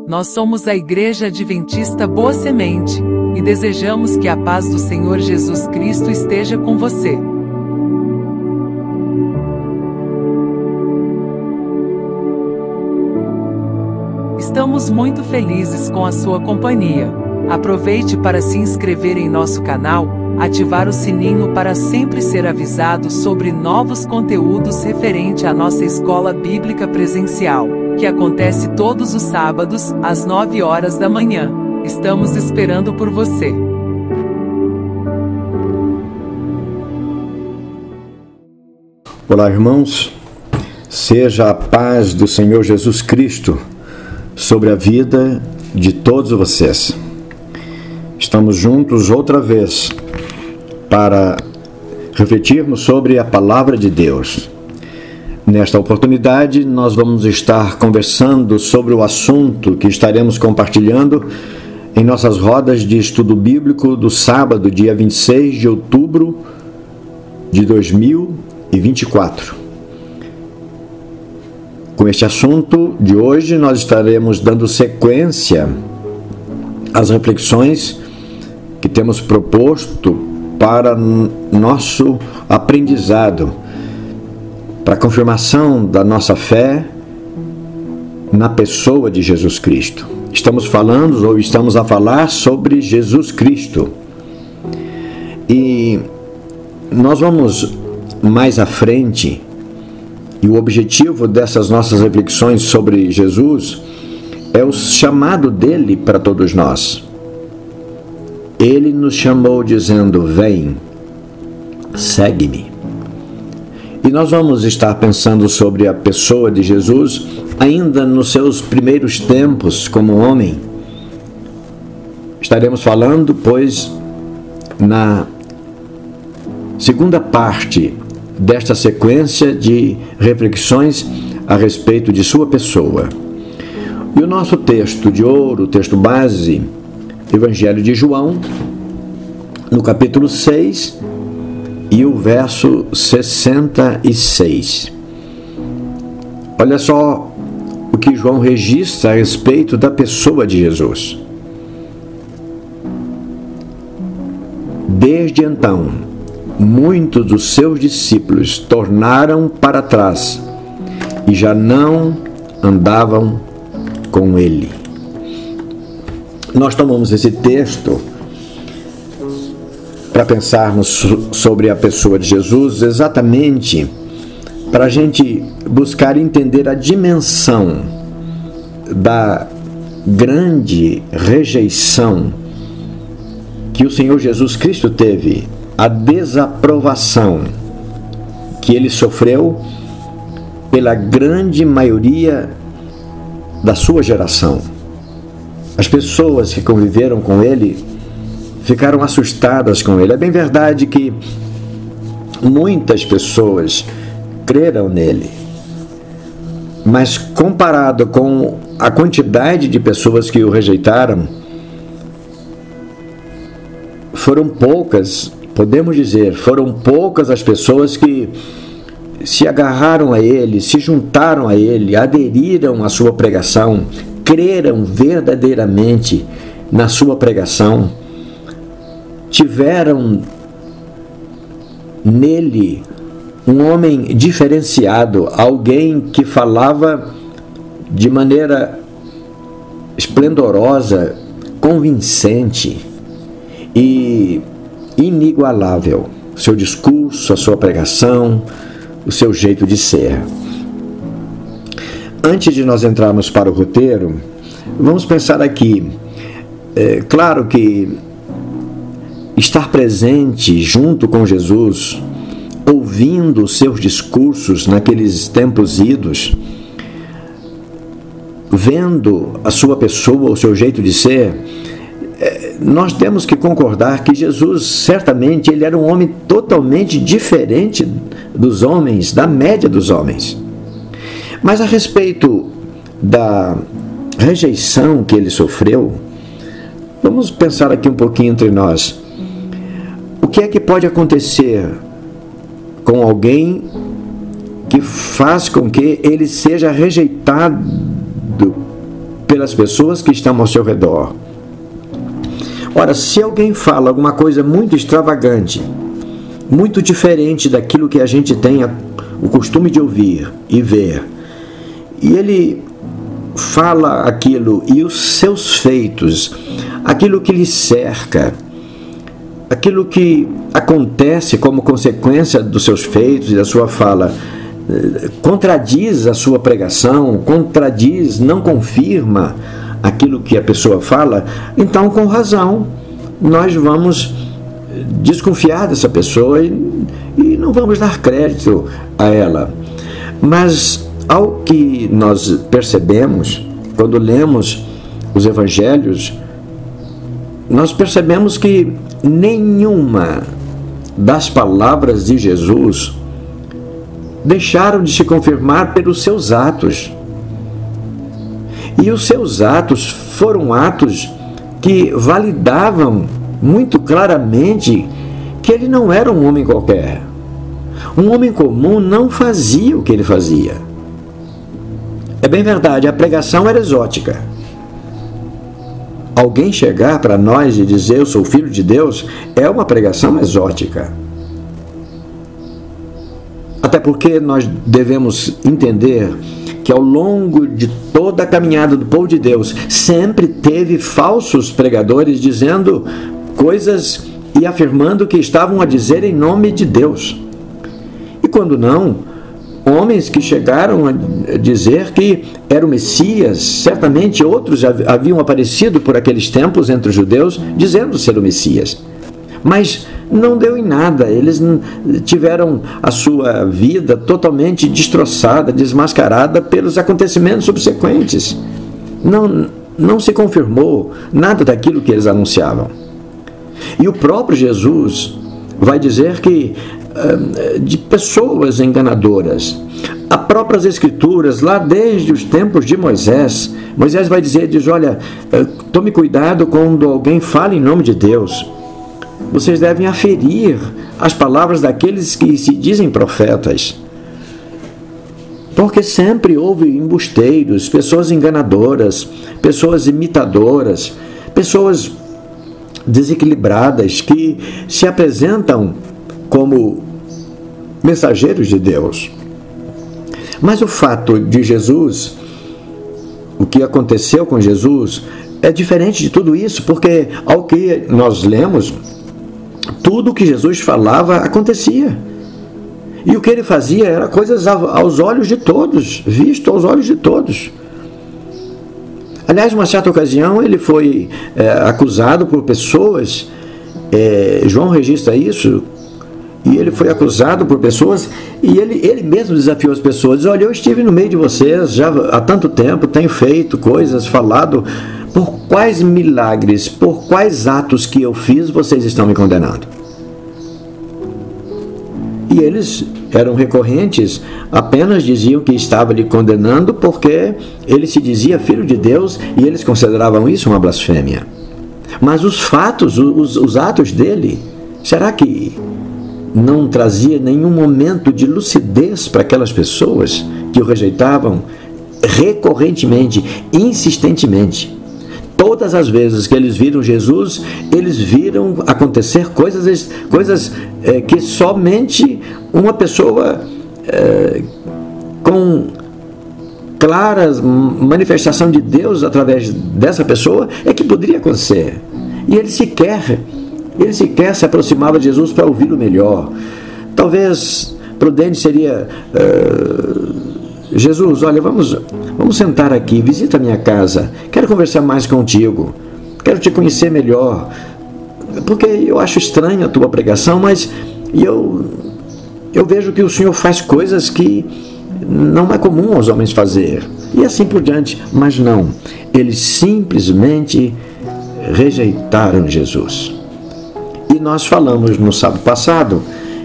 Nós somos a Igreja Adventista Boa Semente e desejamos que a paz do Senhor Jesus Cristo esteja com você. Estamos muito felizes com a sua companhia. Aproveite para se inscrever em nosso canal, ativar o sininho para sempre ser avisado sobre novos conteúdos referente à nossa escola bíblica presencial, que acontece todos os sábados, às 9 horas da manhã. Estamos esperando por você. Olá, irmãos. Seja a paz do Senhor Jesus Cristo sobre a vida de todos vocês. Estamos juntos outra vez para refletirmos sobre a Palavra de Deus. Nesta oportunidade, nós vamos estar conversando sobre o assunto que estaremos compartilhando em nossas rodas de estudo bíblico do sábado, dia 26 de outubro de 2024. Com este assunto de hoje, nós estaremos dando sequência às reflexões que temos proposto para nosso aprendizado, para a confirmação da nossa fé na pessoa de Jesus Cristo. Estamos a falar sobre Jesus Cristo. E nós vamos mais à frente. E o objetivo dessas nossas reflexões sobre Jesus é o chamado dele para todos nós. Ele nos chamou dizendo: vem, segue-me. E nós vamos estar pensando sobre a pessoa de Jesus ainda nos seus primeiros tempos como homem. Estaremos falando, pois, na segunda parte desta sequência de reflexões a respeito de sua pessoa. E o nosso texto de ouro, o texto base, Evangelho de João, no capítulo 6 e o verso 66. Olha só o que João registra a respeito da pessoa de Jesus. Desde então, muitos dos seus discípulos tornaram para trás e já não andavam com ele. Nós tomamos esse texto para pensarmos sobre a pessoa de Jesus, exatamente para a gente buscar entender a dimensão da grande rejeição que o Senhor Jesus Cristo teve, a desaprovação que ele sofreu pela grande maioria da sua geração. As pessoas que conviveram com ele ficaram assustadas com ele. É bem verdade que muitas pessoas creram nele, mas comparado com a quantidade de pessoas que o rejeitaram, foram poucas. Podemos dizer, foram poucas as pessoas que se agarraram a ele, se juntaram a ele, aderiram à sua pregação, creram verdadeiramente na sua pregação, tiveram nele um homem diferenciado, alguém que falava de maneira esplendorosa, convincente e inigualável, seu discurso, a sua pregação, o seu jeito de ser. Antes de nós entrarmos para o roteiro, vamos pensar aqui. Claro que estar presente junto com Jesus, ouvindo os seus discursos naqueles tempos idos, vendo a sua pessoa, o seu jeito de ser, nós temos que concordar que Jesus, certamente, ele era um homem totalmente diferente dos homens, da média dos homens. Mas a respeito da rejeição que ele sofreu, vamos pensar aqui um pouquinho entre nós. O que é que pode acontecer com alguém que faz com que ele seja rejeitado pelas pessoas que estão ao seu redor. Ora, se alguém fala alguma coisa muito extravagante, muito diferente daquilo que a gente tem o costume de ouvir e ver, e ele fala aquilo e os seus feitos, aquilo que lhe cerca, aquilo que acontece como consequência dos seus feitos e da sua fala, contradiz a sua pregação, contradiz, não confirma aquilo que a pessoa fala, então, com razão, nós vamos desconfiar dessa pessoa e não vamos dar crédito a ela. Mas, ao que nós percebemos, quando lemos os evangelhos, nós percebemos que nenhuma das palavras de Jesus deixaram de se confirmar pelos seus atos. E os seus atos foram atos que validavam muito claramente que ele não era um homem qualquer. Um homem comum não fazia o que ele fazia. É bem verdade, a pregação era exótica. Alguém chegar para nós e dizer eu sou filho de Deus é uma pregação exótica. Até porque nós devemos entender que ao longo de toda a caminhada do povo de Deus, sempre teve falsos pregadores dizendo coisas e afirmando que estavam a dizer em nome de Deus. E quando não, homens que chegaram a dizer que era o Messias, certamente outros haviam aparecido por aqueles tempos entre os judeus, dizendo ser o Messias. Mas não deu em nada, eles tiveram a sua vida totalmente destroçada, desmascarada pelos acontecimentos subsequentes. Não se confirmou nada daquilo que eles anunciavam. E o próprio Jesus vai dizer que de pessoas enganadoras, as próprias Escrituras, lá desde os tempos de Moisés, Moisés vai dizer, olha, tome cuidado quando alguém fala em nome de Deus. Vocês devem aferir as palavras daqueles que se dizem profetas. Porque sempre houve embusteiros, pessoas enganadoras, pessoas imitadoras, pessoas desequilibradas que se apresentam como mensageiros de Deus. Mas o fato de Jesus, o que aconteceu com Jesus, é diferente de tudo isso, porque ao que nós lemos, tudo o que Jesus falava acontecia. E o que ele fazia era coisas aos olhos de todos, visto aos olhos de todos. Aliás, uma certa ocasião, ele foi acusado por pessoas, João registra isso, e ele foi acusado por pessoas, e ele mesmo desafiou as pessoas, diz, olha, eu estive no meio de vocês já há tanto tempo, tenho feito coisas, falado, por quais milagres, por quais atos que eu fiz, vocês estão me condenando? E eles eram recorrentes, apenas diziam que estava lhe condenando porque ele se dizia filho de Deus e eles consideravam isso uma blasfêmia. Mas os fatos, os atos dele, será que não trazia nenhum momento de lucidez para aquelas pessoas que o rejeitavam recorrentemente, insistentemente? Todas as vezes que eles viram Jesus, eles viram acontecer coisas que somente uma pessoa com clara manifestação de Deus através dessa pessoa é que poderia acontecer. E ele sequer se aproximava de Jesus para ouvi-lo melhor. Talvez prudente seria... Jesus, olha, vamos sentar aqui, visita a minha casa, quero conversar mais contigo, quero te conhecer melhor, porque eu acho estranha a tua pregação, mas eu vejo que o Senhor faz coisas que não é comum aos homens fazer, e assim por diante. Mas não, eles simplesmente rejeitaram Jesus. E nós falamos no sábado passado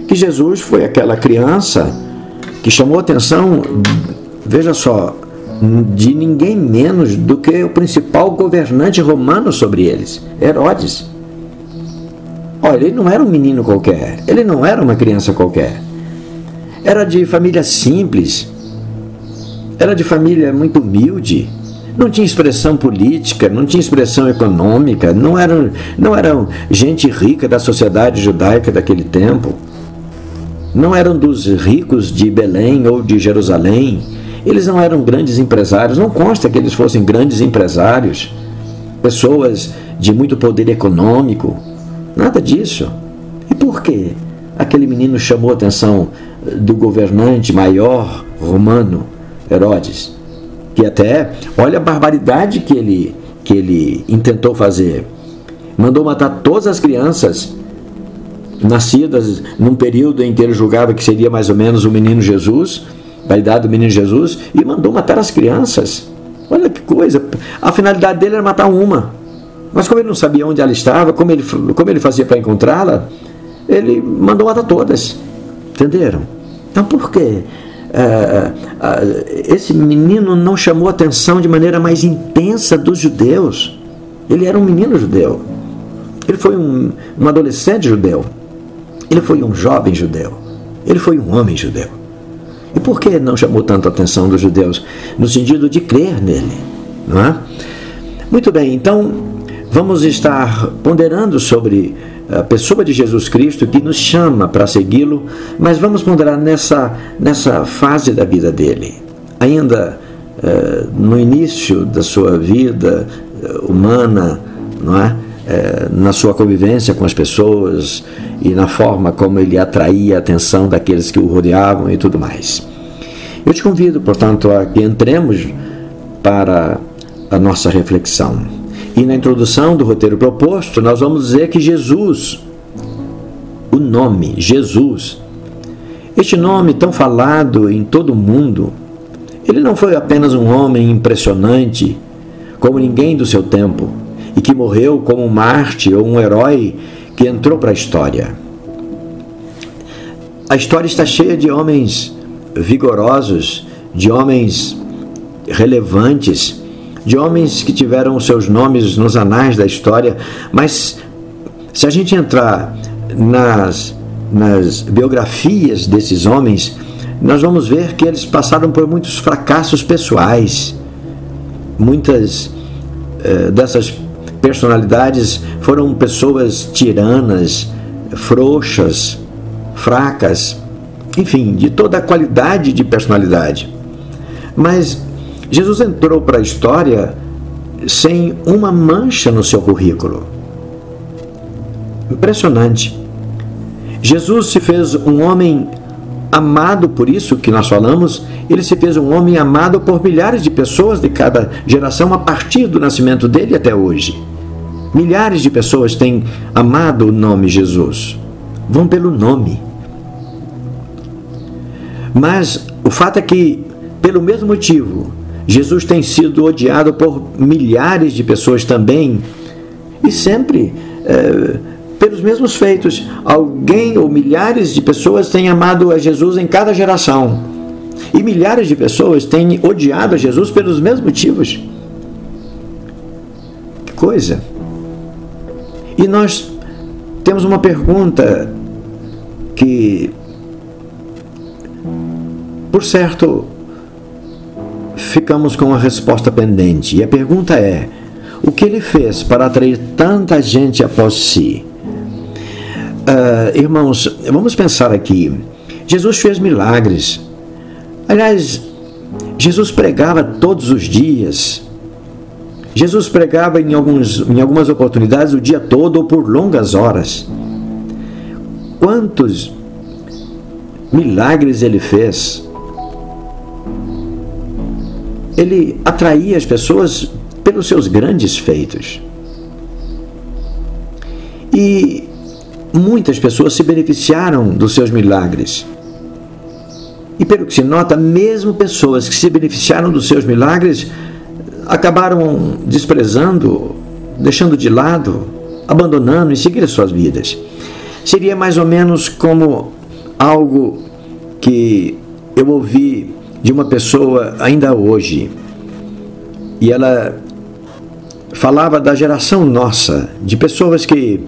que Jesus foi aquela criança que chamou a atenção, veja só, de ninguém menos do que o principal governante romano sobre eles, Herodes. Olha, ele não era um menino qualquer, ele não era uma criança qualquer. Era de família simples, era de família muito humilde, não tinha expressão política, não tinha expressão econômica, não eram gente rica da sociedade judaica daquele tempo, não eram dos ricos de Belém ou de Jerusalém, eles não eram grandes empresários, não consta que eles fossem grandes empresários, pessoas de muito poder econômico, nada disso. E por quê? Aquele menino chamou a atenção do governante maior romano, Herodes, que até, olha a barbaridade que ele intentou fazer. Mandou matar todas as crianças nascidas num período em que ele julgava que seria mais ou menos o menino Jesus, da idade do menino Jesus, e mandou matar as crianças. Olha que coisa. A finalidade dele era matar uma. Mas como ele não sabia onde ela estava, como ele fazia para encontrá-la, ele mandou matar todas. Entenderam? Então por quê? Esse menino não chamou a atenção de maneira mais intensa dos judeus. Ele era um menino judeu. Ele foi um adolescente judeu. Ele foi um jovem judeu. Ele foi um homem judeu. E por que não chamou tanto a atenção dos judeus? No sentido de crer nele, não é? Muito bem, então vamos estar ponderando sobre a pessoa de Jesus Cristo, que nos chama para segui-lo, mas vamos ponderar nessa fase da vida dele. Ainda no início da sua vida humana, não é? Na sua convivência com as pessoas e na forma como ele atraía a atenção daqueles que o rodeavam e tudo mais. Eu te convido, portanto, a que entremos para a nossa reflexão. E na introdução do roteiro proposto, nós vamos dizer que Jesus, o nome Jesus, este nome tão falado em todo o mundo, ele não foi apenas um homem impressionante, como ninguém do seu tempo, e que morreu como um mártir ou um herói que entrou para a história. A história está cheia de homens vigorosos, de homens relevantes, de homens que tiveram os seus nomes nos anais da história, mas se a gente entrar nas biografias desses homens, nós vamos ver que eles passaram por muitos fracassos pessoais. Muitas dessas personalidades foram pessoas tiranas, frouxas, fracas, enfim, de toda a qualidade de personalidade. Mas Jesus entrou para a história sem uma mancha no seu currículo. Impressionante. Jesus se fez um homem amado, por isso que nós falamos, ele se fez um homem amado por milhares de pessoas de cada geração a partir do nascimento dele até hoje. Milhares de pessoas têm amado o nome Jesus. Vão pelo nome. Mas o fato é que, pelo mesmo motivo, Jesus tem sido odiado por milhares de pessoas também, e sempre pelos mesmos feitos. Alguém ou milhares de pessoas têm amado a Jesus em cada geração, e milhares de pessoas têm odiado a Jesus pelos mesmos motivos. Que coisa! E nós temos uma pergunta que, por certo, ficamos com a resposta pendente. E a pergunta é: o que ele fez para atrair tanta gente após si? Irmãos, vamos pensar aqui. Jesus fez milagres. Aliás, Jesus pregava todos os dias. Jesus pregava em algumas oportunidades o dia todo ou por longas horas. Quantos milagres ele fez? Ele atraía as pessoas pelos seus grandes feitos. E muitas pessoas se beneficiaram dos seus milagres. E pelo que se nota, mesmo pessoas que se beneficiaram dos seus milagres acabaram desprezando, deixando de lado, abandonando e seguindo as suas vidas. Seria mais ou menos como algo que eu ouvi de uma pessoa ainda hoje, e ela falava da geração nossa, de pessoas que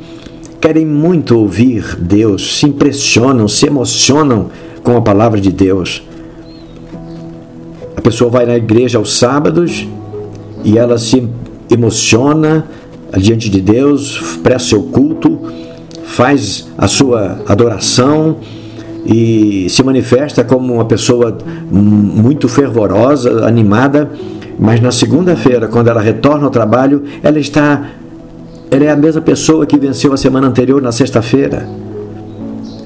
querem muito ouvir Deus, se impressionam, se emocionam com a palavra de Deus. A pessoa vai na igreja aos sábados e ela se emociona diante de Deus, presta seu culto, faz a sua adoração e se manifesta como uma pessoa muito fervorosa, animada, mas na segunda-feira, quando ela retorna ao trabalho, ela é a mesma pessoa que venceu a semana anterior, na sexta-feira.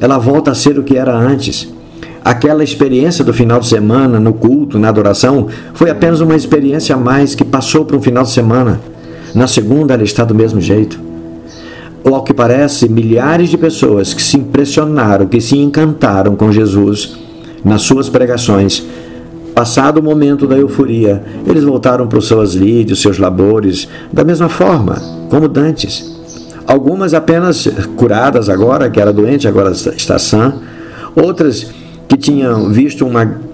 Ela volta a ser o que era antes. Aquela experiência do final de semana, no culto, na adoração, foi apenas uma experiência a mais que passou para um final de semana. Na segunda, ela está do mesmo jeito. Ou, ao que parece, milhares de pessoas que se impressionaram, que se encantaram com Jesus nas suas pregações, passado o momento da euforia, eles voltaram para os seus lides, seus labores, da mesma forma, como dantes. Algumas apenas curadas agora, que era doente, agora está sã. Outras que tinham visto uma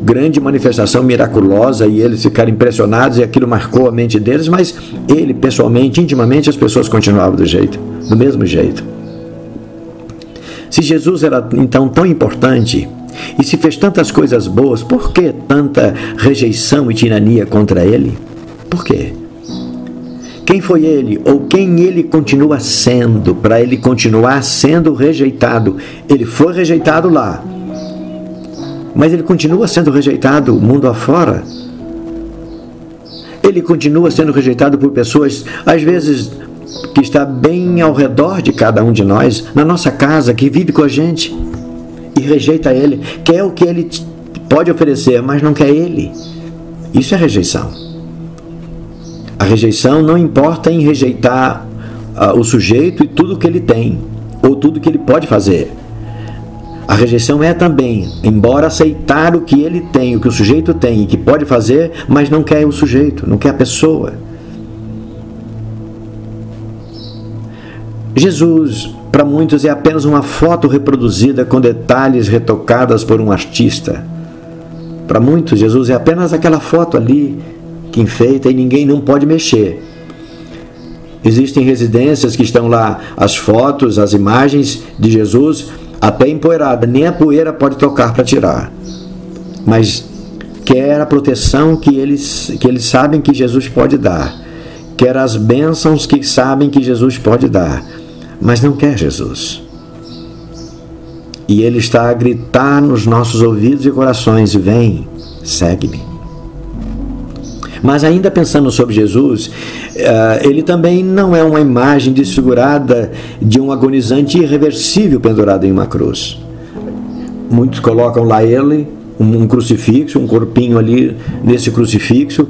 grande manifestação miraculosa e eles ficaram impressionados e aquilo marcou a mente deles, mas ele, pessoalmente, intimamente, as pessoas continuavam do mesmo jeito. Se Jesus era então tão importante e se fez tantas coisas boas, por que tanta rejeição e tirania contra ele? Por quê? Quem foi ele, ou quem ele continua sendo, para ele continuar sendo rejeitado? Ele foi rejeitado lá, mas ele continua sendo rejeitado mundo afora. Ele continua sendo rejeitado por pessoas, às vezes, que está bem ao redor de cada um de nós, na nossa casa, que vive com a gente, e rejeita ele, quer o que ele pode oferecer, mas não quer ele. Isso é rejeição. A rejeição não importa em rejeitar o sujeito e tudo que ele tem, ou tudo que ele pode fazer. A rejeição é também, embora aceitar o que ele tem, o que o sujeito tem e que pode fazer, mas não quer o sujeito, não quer a pessoa. Jesus, para muitos, é apenas uma foto reproduzida com detalhes retocadas por um artista. Para muitos, Jesus é apenas aquela foto ali que enfeita e ninguém não pode mexer. Existem residências que estão lá as fotos, as imagens de Jesus até empoeirada, nem a poeira pode tocar para tirar. Mas quer a proteção que eles sabem que Jesus pode dar, quer as bênçãos que sabem que Jesus pode dar, mas não quer Jesus. E ele está a gritar nos nossos ouvidos e corações: vem, segue-me. Mas ainda pensando sobre Jesus, ele também não é uma imagem desfigurada de um agonizante irreversível pendurado em uma cruz. Muitos colocam lá ele, um crucifixo, um corpinho ali nesse crucifixo,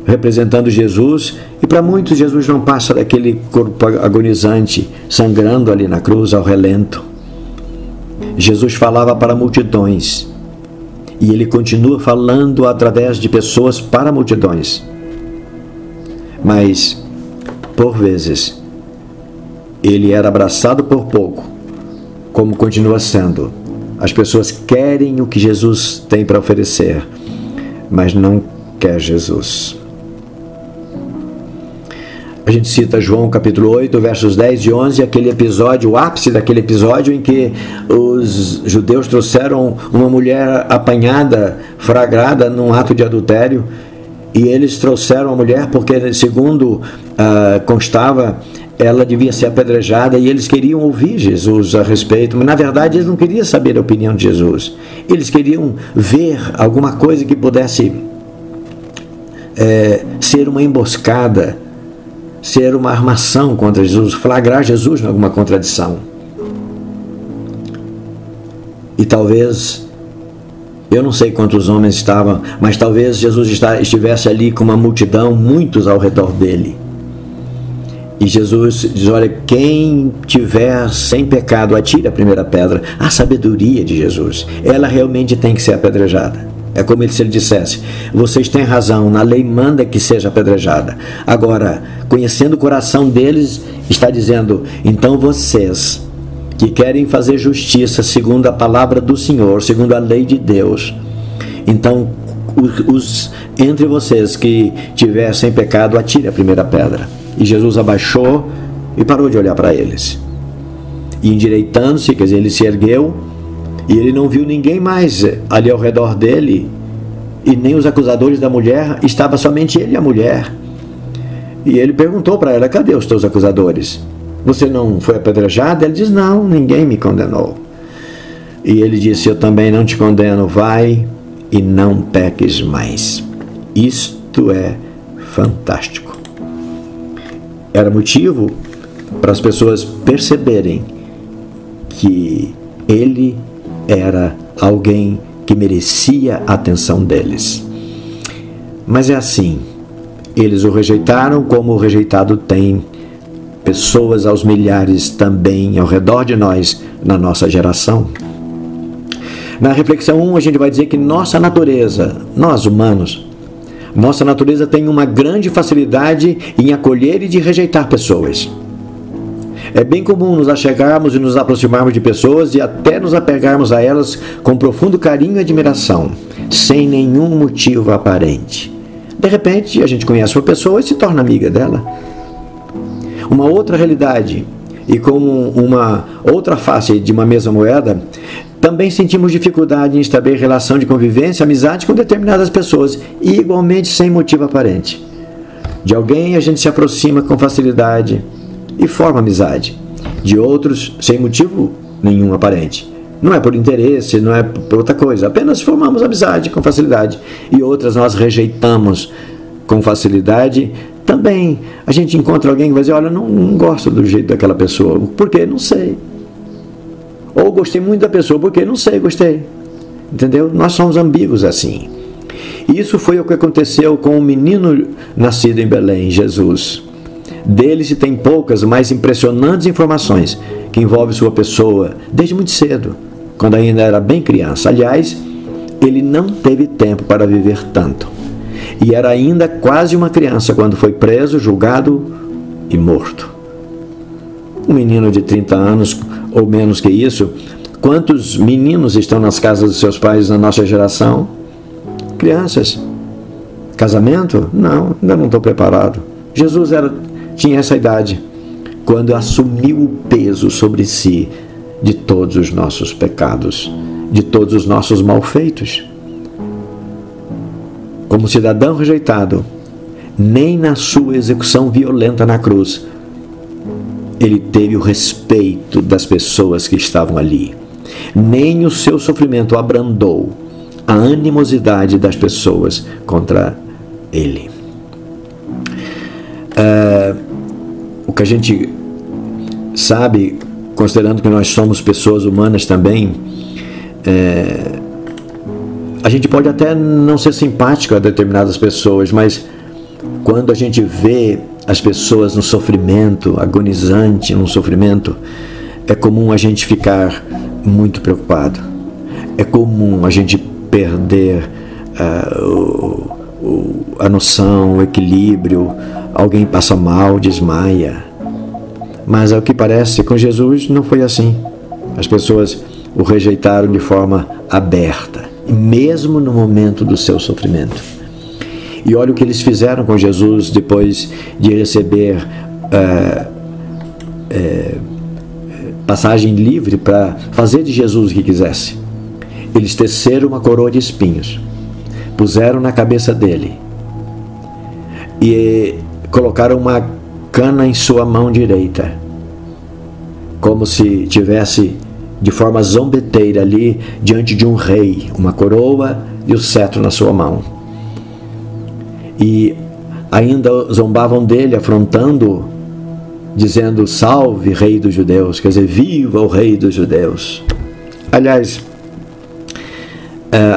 representando Jesus, e para muitos Jesus não passa daquele corpo agonizante, sangrando ali na cruz ao relento. Jesus falava para multidões, e ele continua falando através de pessoas para multidões. Mas, por vezes, ele era abraçado por pouco, como continua sendo. As pessoas querem o que Jesus tem para oferecer, mas não quer Jesus. A gente cita João capítulo 8, versos 10 e 11, aquele episódio, o ápice daquele episódio em que os judeus trouxeram uma mulher apanhada, flagrada num ato de adultério, e eles trouxeram a mulher porque, segundo constava, ela devia ser apedrejada, e eles queriam ouvir Jesus a respeito, mas na verdade eles não queriam saber a opinião de Jesus. Eles queriam ver alguma coisa que pudesse ser uma emboscada, ser uma armação contra Jesus, flagrar Jesus em alguma contradição. E talvez, eu não sei quantos homens estavam, mas talvez Jesus estivesse ali com uma multidão, muitos ao redor dele. E Jesus diz: olha, quem tiver sem pecado, atire a primeira pedra. A sabedoria de Jesus, ela realmente tem que ser apedrejada. É como se ele dissesse: vocês têm razão, na lei manda que seja apedrejada. Agora, conhecendo o coração deles, está dizendo: então vocês que querem fazer justiça segundo a palavra do Senhor, segundo a lei de Deus, então entre vocês que tiver sem pecado, atire a primeira pedra. E Jesus abaixou e parou de olhar para eles. E endireitando-se, quer dizer, ele se ergueu, e ele não viu ninguém mais ali ao redor dele, e nem os acusadores da mulher, estava somente ele e a mulher. E ele perguntou para ela: cadê os teus acusadores? Você não foi apedrejada? Ela diz: não, ninguém me condenou. E ele disse: eu também não te condeno, vai e não peques mais. Isto é fantástico. Era motivo para as pessoas perceberem que ele era alguém que merecia a atenção deles. Mas é assim, eles o rejeitaram como o rejeitado tem pessoas aos milhares também ao redor de nós, na nossa geração. Na reflexão 1, a gente vai dizer que nossa natureza, nós humanos, nossa natureza tem uma grande facilidade em acolher e de rejeitar pessoas. É bem comum nos achegarmos e nos aproximarmos de pessoas e até nos apegarmos a elas com profundo carinho e admiração, sem nenhum motivo aparente. De repente, a gente conhece uma pessoa e se torna amiga dela. Uma outra realidade, e como uma outra face de uma mesma moeda, também sentimos dificuldade em estabelecer relação de convivência, amizade com determinadas pessoas, e igualmente sem motivo aparente. De alguém a gente se aproxima com facilidade e forma amizade. De outros, sem motivo nenhum aparente. Não é por interesse, não é por outra coisa, apenas formamos amizade com facilidade. E outras nós rejeitamos com facilidade. Também a gente encontra alguém que vai dizer: olha, não gosto do jeito daquela pessoa. Por quê? Não sei. Ou gostei muito da pessoa, por quê? Não sei, gostei. Entendeu? Nós somos ambíguos assim. Isso foi o que aconteceu com o menino nascido em Belém, Jesus. Dele se tem poucas, mas impressionantes informações que envolvem sua pessoa desde muito cedo, quando ainda era bem criança. Aliás, ele não teve tempo para viver tanto. E era ainda quase uma criança quando foi preso, julgado e morto. Um menino de 30 anos, ou menos que isso. Quantos meninos estão nas casas dos seus pais na nossa geração? Crianças. Casamento? Não, ainda não estou preparado. Jesus tinha essa idade quando assumiu o peso sobre si de todos os nossos pecados, de todos os nossos malfeitos. Como cidadão rejeitado, nem na sua execução violenta na cruz, ele teve o respeito das pessoas que estavam ali. Nem o seu sofrimento abrandou a animosidade das pessoas contra ele. O que a gente sabe, considerando que nós somos pessoas humanas também, a gente pode até não ser simpático a determinadas pessoas, mas quando a gente vê as pessoas no sofrimento, agonizante no sofrimento, é comum a gente ficar muito preocupado. É comum a gente perder a noção, o equilíbrio. Alguém passa mal, desmaia. Mas ao que parece, com Jesus não foi assim. As pessoas o rejeitaram de forma aberta, mesmo no momento do seu sofrimento. E olha o que eles fizeram com Jesus depois de receber passagem livre para fazer de Jesus o que quisesse. Eles teceram uma coroa de espinhos, puseram na cabeça dele e colocaram uma cana em sua mão direita, como se tivesse de forma zombeteira ali diante de um rei, uma coroa e o cetro na sua mão. E ainda zombavam dele, afrontando, dizendo: salve, rei dos judeus, quer dizer, viva o rei dos judeus. Aliás,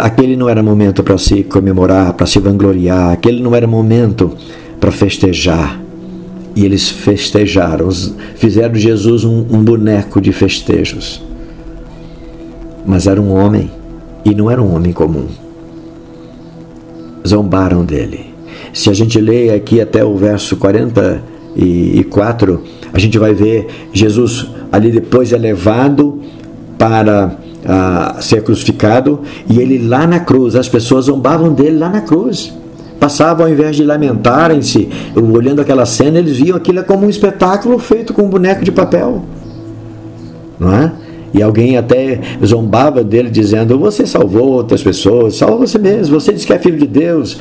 aquele não era momento para se comemorar, para se vangloriar, aquele não era momento para festejar. E eles festejaram, fizeram de Jesus um boneco de festejos. Mas era um homem, e não era um homem comum. Zombaram dele. Se a gente lê aqui até o verso 44, a gente vai ver Jesus ali depois é levado para ser crucificado, e ele lá na cruz, as pessoas zombavam dele lá na cruz. Passavam, ao invés de lamentarem-se, olhando aquela cena, eles viam aquilo como um espetáculo feito com um boneco de papel. Não é? E alguém até zombava dele, dizendo: você salvou outras pessoas, salva você mesmo, você diz que é filho de Deus,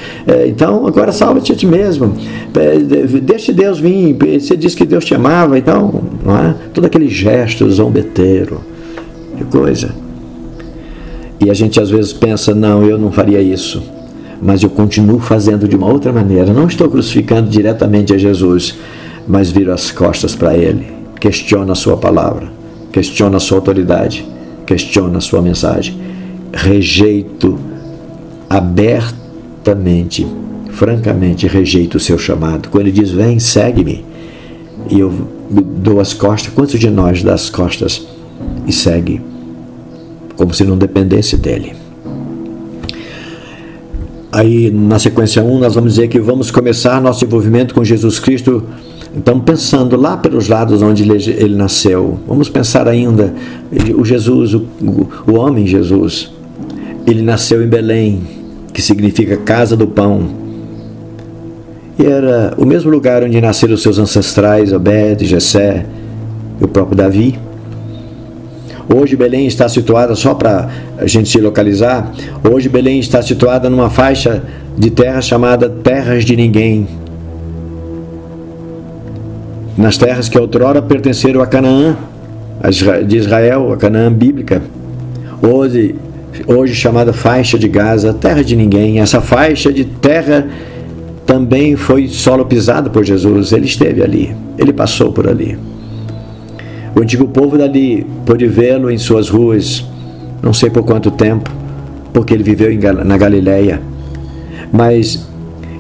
então agora salva-te a ti mesmo, deixe Deus vir, você disse que Deus te amava, então, não é? Todo aquele gesto zombeteiro, que coisa. E a gente às vezes pensa: não, eu não faria isso, mas eu continuo fazendo de uma outra maneira. Não estou crucificando diretamente a Jesus, mas viro as costas para Ele, questiono a sua palavra, questiono a sua autoridade, questiono a sua mensagem, rejeito abertamente, francamente, rejeito o seu chamado. Quando Ele diz: vem, segue-me, e eu dou as costas, quantos de nós dá as costas e segue, como se não dependesse dele? Aí, na sequência 1, nós vamos dizer que vamos começar nosso envolvimento com Jesus Cristo. Então, pensando lá pelos lados onde ele nasceu, vamos pensar ainda, o Jesus, o homem Jesus, ele nasceu em Belém, que significa casa do pão, e era o mesmo lugar onde nasceram os seus ancestrais, Obed, Jessé e o próprio Davi. Hoje Belém está situada, só para a gente se localizar, hoje Belém está situada numa faixa de terra chamada Terras de Ninguém, nas terras que outrora pertenceram a Canaã, de Israel, a Canaã bíblica, hoje chamada faixa de Gaza, terra de ninguém. Essa faixa de terra também foi solo pisado por Jesus, ele esteve ali, ele passou por ali. O antigo povo dali pôde vê-lo em suas ruas, não sei por quanto tempo, porque ele viveu na Galileia, mas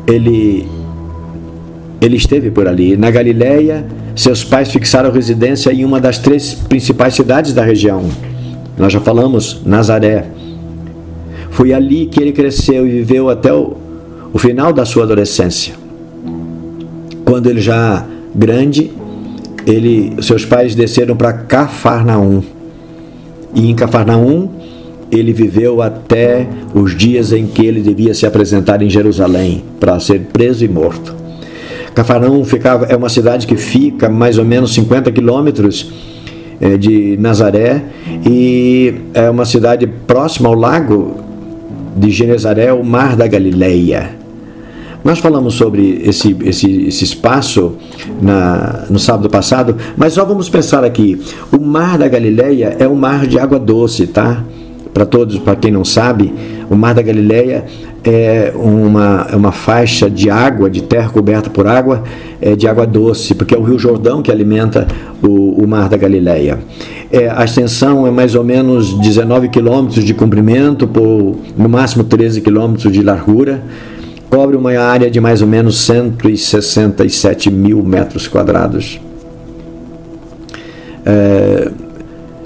ele esteve por ali. Na Galileia, seus pais fixaram residência em uma das 3 principais cidades da região. Nós já falamos, Nazaré. Foi ali que ele cresceu e viveu até o final da sua adolescência. Quando ele já grande, seus pais desceram para Cafarnaum. E em Cafarnaum, ele viveu até os dias em que ele devia se apresentar em Jerusalém para ser preso e morto. Cafarnaum é uma cidade que fica mais ou menos 50 quilômetros de Nazaré, e é uma cidade próxima ao lago de Genezaré, o Mar da Galileia. Nós falamos sobre esse espaço no sábado passado, mas só vamos pensar aqui. O Mar da Galileia é um mar de água doce, tá? Para quem não sabe, o Mar da Galileia é uma faixa de água, de terra coberta por água, de água doce, porque é o Rio Jordão que alimenta o Mar da Galileia. A extensão é mais ou menos 19 quilômetros de comprimento, por no máximo 13 quilômetros de largura, cobre uma área de mais ou menos 167 mil metros quadrados.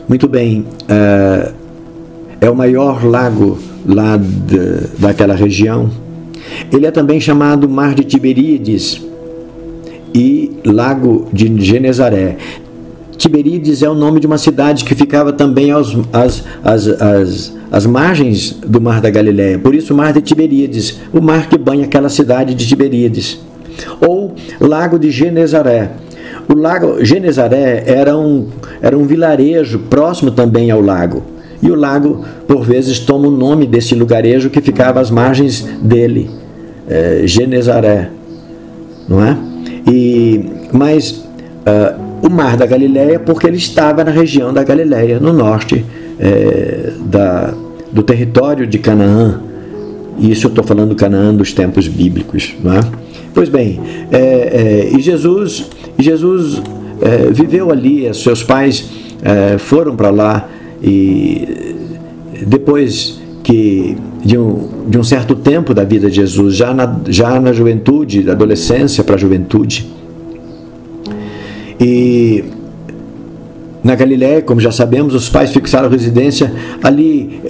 Muito bem, é o maior lago lá daquela região. Ele é também chamado Mar de Tiberíades e Lago de Genezaré. Tiberíades é o nome de uma cidade que ficava também às margens do Mar da Galileia. Por isso, Mar de Tiberíades, o mar que banha aquela cidade de Tiberíades. Ou Lago de Genezaré. O Lago Genezaré era um vilarejo próximo também ao lago. E o lago, por vezes, toma o nome desse lugarejo que ficava às margens dele, Genezaré, não é? Mas o Mar da Galileia, porque ele estava na região da Galileia, no norte do território de Canaã. E isso eu estou falando do Canaã dos tempos bíblicos, não é? Pois bem, e Jesus viveu ali, seus pais foram para lá, e depois de um certo tempo da vida de Jesus, já na juventude, da adolescência para a juventude, e na Galileia, como já sabemos, os pais fixaram residência ali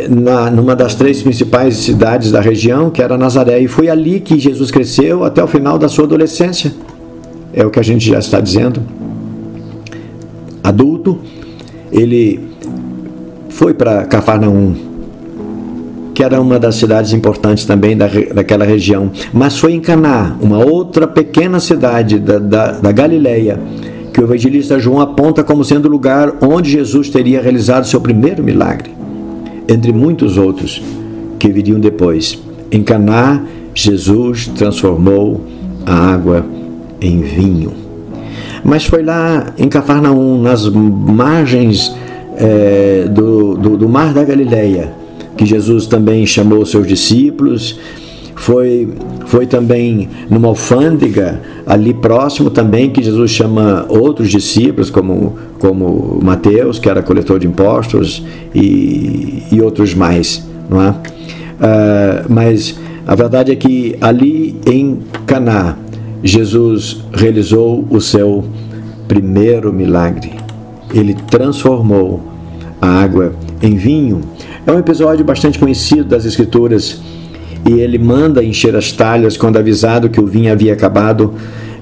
numa das 3 principais cidades da região, que era Nazaré, e foi ali que Jesus cresceu até o final da sua adolescência. É o que a gente já está dizendo. Adulto, ele foi para Cafarnaum, que era uma das cidades importantes também daquela região, mas foi em Caná, uma outra pequena cidade da Galileia, que que o evangelista João aponta como sendo o lugar onde Jesus teria realizado seu primeiro milagre, entre muitos outros que viriam depois. Em Caná, Jesus transformou a água em vinho. Mas foi lá em Cafarnaum, nas margens do Mar da Galileia, que Jesus também chamou seus discípulos. Foi também numa alfândega ali próximo também que Jesus chama outros discípulos, como Mateus, que era coletor de impostos, e outros mais, não é? Mas a verdade é que ali em Caná, Jesus realizou o seu primeiro milagre. Ele transformou a água em vinho. É um episódio bastante conhecido das Escrituras, e ele manda encher as talhas quando avisado que o vinho havia acabado,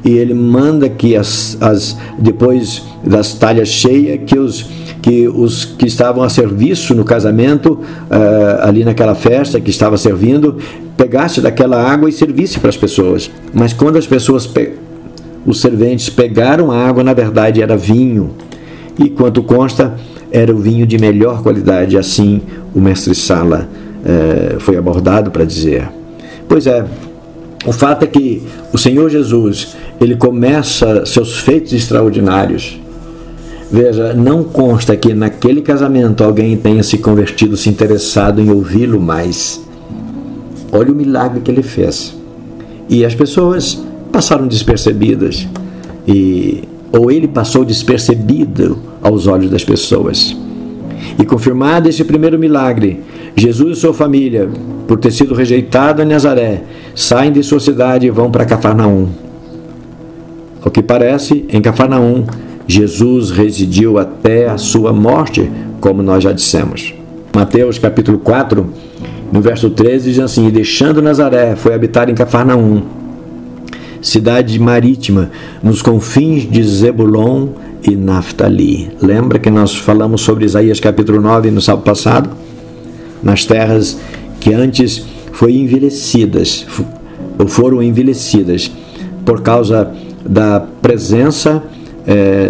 e ele manda que depois das talhas cheias, que os que estavam a serviço no casamento, ali naquela festa que estava servindo, pegasse daquela água e servisse para as pessoas. Mas quando as pessoas, os serventes pegaram a água, na verdade era vinho, e quanto consta, era o vinho de melhor qualidade. Assim o mestre Sala foi abordado para dizer. Pois é, o fato é que o Senhor Jesus, ele começa seus feitos extraordinários. Veja, não consta que naquele casamento alguém tenha se convertido, se interessado em ouvi-lo mais. Olha o milagre que ele fez. E as pessoas passaram despercebidas, ou ele passou despercebido aos olhos das pessoas. E confirmado esse primeiro milagre, Jesus e sua família, por ter sido rejeitado em Nazaré, saem de sua cidade e vão para Cafarnaum. Ao que parece, em Cafarnaum, Jesus residiu até a sua morte, como nós já dissemos. Mateus capítulo 4, no verso 13, diz assim: e deixando Nazaré, foi habitar em Cafarnaum, cidade marítima, nos confins de Zebulon e Naftali. Lembra que nós falamos sobre Isaías capítulo 9 no sábado passado? Nas terras que antes foram envelhecidas por causa da presença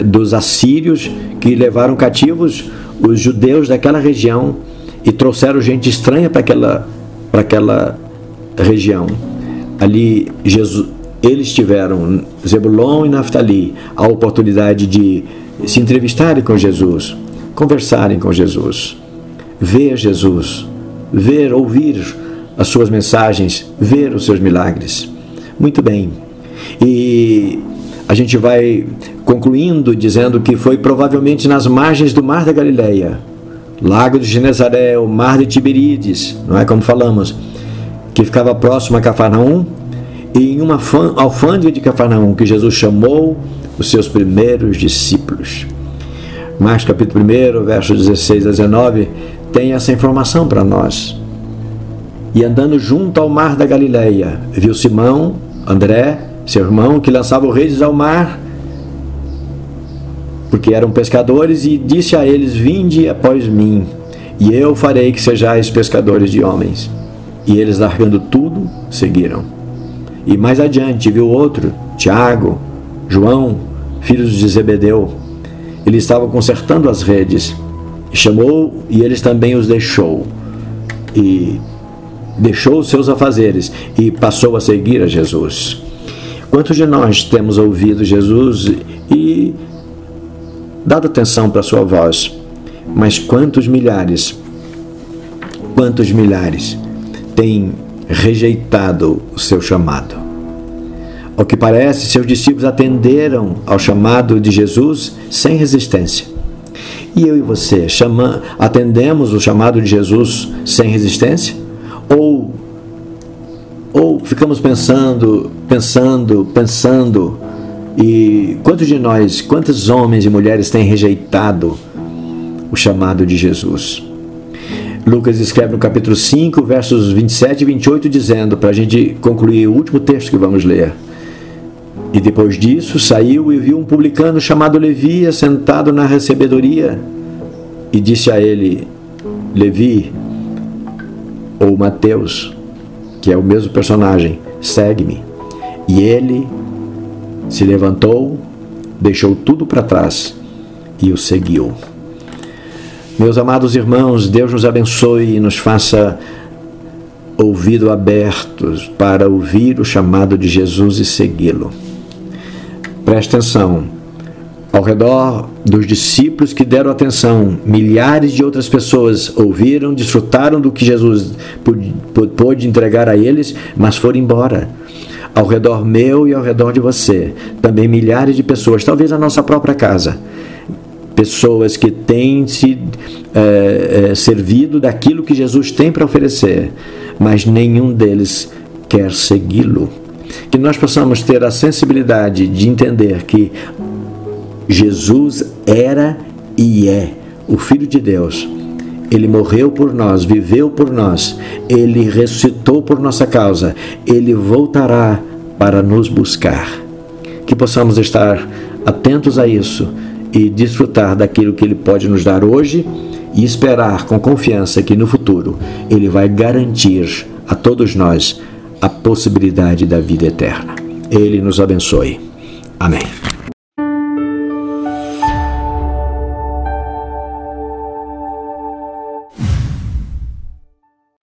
dos assírios, que levaram cativos os judeus daquela região e trouxeram gente estranha para aquela região. Ali eles tiveram, Zebulon e Naftali, a oportunidade de se entrevistarem com Jesus, conversarem com Jesus, ver Jesus, ouvir as suas mensagens, ver os seus milagres. Muito bem. E a gente vai concluindo dizendo que foi provavelmente nas margens do Mar da Galileia, Lago de Genezaré, o Mar de Tiberíades, não é, como falamos, que ficava próximo a Cafarnaum, e em uma alfândega de Cafarnaum que Jesus chamou os seus primeiros discípulos. Marcos capítulo 1, versos 16 a 19, tem essa informação para nós. E andando junto ao Mar da Galileia, viu Simão, André, seu irmão, que lançavam redes ao mar, porque eram pescadores, e disse a eles: vinde após mim, e eu farei que sejais pescadores de homens. E eles, largando tudo, seguiram. E mais adiante viu outro, Tiago, João, filhos de Zebedeu. Eles estavam consertando as redes. E chamou, e eles também os deixou. E deixou os seus afazeres e passou a seguir a Jesus. Quantos de nós temos ouvido Jesus e dado atenção para a sua voz? Mas quantos milhares têm rejeitado o seu chamado? Ao que parece, seus discípulos atenderam ao chamado de Jesus sem resistência. E eu e você, atendemos o chamado de Jesus sem resistência? Ou ficamos pensando, e quantos de nós, quantos homens e mulheres têm rejeitado o chamado de Jesus? Lucas escreve no capítulo 5, versos 27 e 28, dizendo, para a gente concluir o último texto que vamos ler: e depois disso saiu e viu um publicano chamado Levi assentado na recebedoria, e disse a ele, Levi, ou Mateus, que é o mesmo personagem, segue-me. E ele se levantou deixou tudo para trás e o seguiu. Meus amados irmãos, Deus nos abençoe e nos faça ouvido abertos para ouvir o chamado de Jesus e segui-lo. Preste atenção, ao redor dos discípulos que deram atenção, milhares de outras pessoas ouviram, desfrutaram do que Jesus pôde entregar a eles, mas foram embora. Ao redor meu e ao redor de você, também milhares de pessoas, talvez na nossa própria casa, pessoas que têm se servido daquilo que Jesus tem para oferecer, mas nenhum deles quer segui-lo. Que nós possamos ter a sensibilidade de entender que Jesus era e é o Filho de Deus. Ele morreu por nós, viveu por nós, Ele ressuscitou por nossa causa, Ele voltará para nos buscar. Que possamos estar atentos a isso e desfrutar daquilo que Ele pode nos dar hoje e esperar com confiança que no futuro Ele vai garantir a todos nós a possibilidade da vida eterna. Ele nos abençoe. Amém.